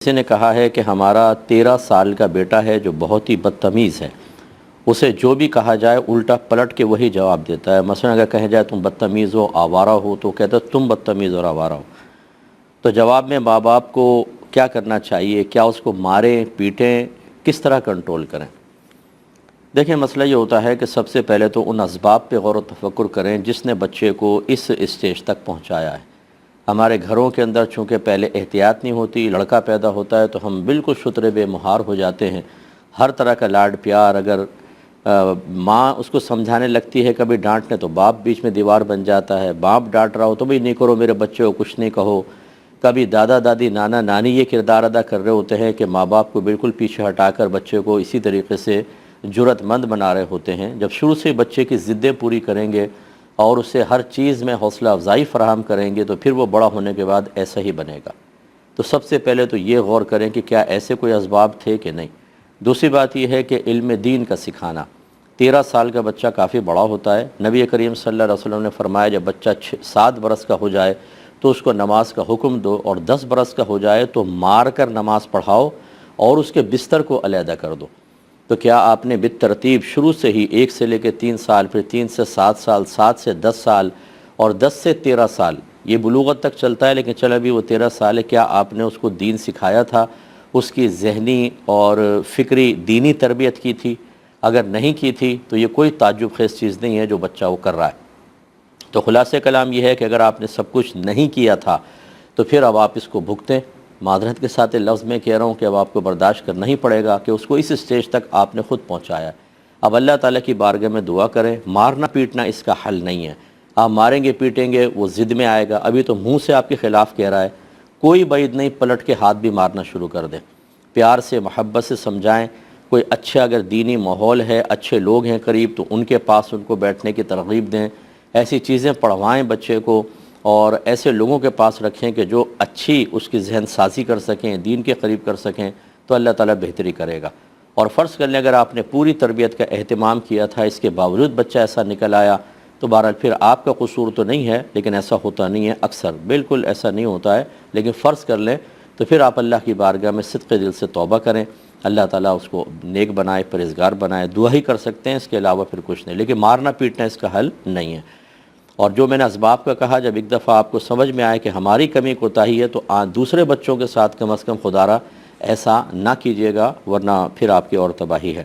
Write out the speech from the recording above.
کسی نے کہا ہے کہ ہمارا 13 سال کا بیٹا ہے جو بہت ہی بدتمیز ہے، اسے جو بھی کہا جائے الٹا پلٹ کے وہی جواب دیتا ہے۔ مثلا اگر کہا جائے تم بدتمیز ہو، آوارہ ہو، تو کہتا ہے تم بدتمیز اور آوارہ ہو۔ تو جواب میں ماں باپ کو کیا کرنا چاہیے؟ کیا اس کو ماریں، پیٹیں، کس طرح کنٹرول کریں؟ دیکھیں، مسئلہ یہ ہوتا ہے کہ سب سے پہلے تو ان اسباب پہ غور و تفکر کریں جس نے بچے کو اس اسٹیج تک پہنچایا ہے۔ ہمارے گھروں کے اندر چونکہ پہلے احتیاط نہیں ہوتی، لڑکا پیدا ہوتا ہے تو ہم بالکل شتر بے مہار ہو جاتے ہیں۔ ہر طرح کا لاڈ پیار، اگر ماں اس کو سمجھانے لگتی ہے، کبھی ڈانٹنے تو باپ بیچ میں دیوار بن جاتا ہے، باپ ڈانٹ رہا ہو تو بھئی نہیں کرو میرے بچے کو، کچھ نہیں کہو۔ کبھی دادا دادی نانا نانی یہ کردار ادا کر رہے ہوتے ہیں کہ ماں باپ کو بالکل پیچھے ہٹا کر بچے کو اسی طریقے سے جرأت مند بنا رہے ہوتے ہیں۔ جب شروع سے بچے کی ضدیں پوری کریں گے اور اسے ہر چیز میں حوصلہ افزائی فراہم کریں گے تو پھر وہ بڑا ہونے کے بعد ایسا ہی بنے گا۔ تو سب سے پہلے تو یہ غور کریں کہ کیا ایسے کوئی اسباب تھے کہ نہیں۔ دوسری بات یہ ہے کہ علم دین کا سکھانا۔ 13 سال کا بچہ کافی بڑا ہوتا ہے۔ نبی کریم صلی اللہ علیہ وسلم نے فرمایا جب بچہ 7 برس کا ہو جائے تو اس کو نماز کا حکم دو، اور 10 برس کا ہو جائے تو مار کر نماز پڑھاؤ اور اس کے بستر کو علیحدہ کر دو۔ تو کیا آپ نے بالترتیب شروع سے ہی 1 سے لے کے 3 سال، پھر 3 سے 7 سال، 7 سے 10 سال اور 10 سے 13 سال، یہ بلوغت تک چلتا ہے لیکن چل ابھی وہ 13 سال ہے، کیا آپ نے اس کو دین سکھایا تھا؟ اس کی ذہنی اور فکری دینی تربیت کی تھی؟ اگر نہیں کی تھی تو یہ کوئی تعجب خیز چیز نہیں ہے جو بچہ وہ کر رہا ہے۔ تو خلاصہ کلام یہ ہے کہ اگر آپ نے سب کچھ نہیں کیا تھا تو پھر اب آپ اس کو بھگتیں۔ معذرت کے ساتھ لفظ میں کہہ رہا ہوں کہ اب آپ کو برداشت کرنا ہی پڑے گا کہ اس کو اس اسٹیج تک آپ نے خود پہنچایا ہے۔ اب اللہ تعالیٰ کی بارگاہ میں دعا کریں۔ مارنا پیٹنا اس کا حل نہیں ہے۔ آپ ماریں گے پیٹیں گے وہ ضد میں آئے گا، ابھی تو منہ سے آپ کے خلاف کہہ رہا ہے، کوئی بعید نہیں پلٹ کے ہاتھ بھی مارنا شروع کر دیں۔ پیار سے محبت سے سمجھائیں۔ کوئی اچھا اگر دینی ماحول ہے، اچھے لوگ ہیں قریب، تو ان کے پاس ان کو بیٹھنے کی ترغیب دیں۔ ایسی چیزیں پڑھوائیں بچے کو، اور ایسے لوگوں کے پاس رکھیں کہ جو اچھی اس کی ذہن سازی کر سکیں، دین کے قریب کر سکیں، تو اللہ تعالیٰ بہتری کرے گا۔ اور فرض کر لیں اگر آپ نے پوری تربیت کا اہتمام کیا تھا، اس کے باوجود بچہ ایسا نکل آیا، تو بہرحال پھر آپ کا قصور تو نہیں ہے، لیکن ایسا ہوتا نہیں ہے، اکثر بالکل ایسا نہیں ہوتا ہے، لیکن فرض کر لیں تو پھر آپ اللہ کی بارگاہ میں صدق دل سے توبہ کریں۔ اللہ تعالیٰ اس کو نیک بنائے، پرہیزگار بنائے، دعا ہی کر سکتے ہیں، اس کے علاوہ پھر کچھ نہیں، لیکن مارنا پیٹنا اس کا حل نہیں ہے۔ اور جو میں نے اسباب کا کہا، جب ایک دفعہ آپ کو سمجھ میں آئے کہ ہماری کمی کوتاہی ہے تو دوسرے بچوں کے ساتھ کم از کم خدا را ایسا نہ کیجیے گا، ورنہ پھر آپ کی اور تباہی ہے۔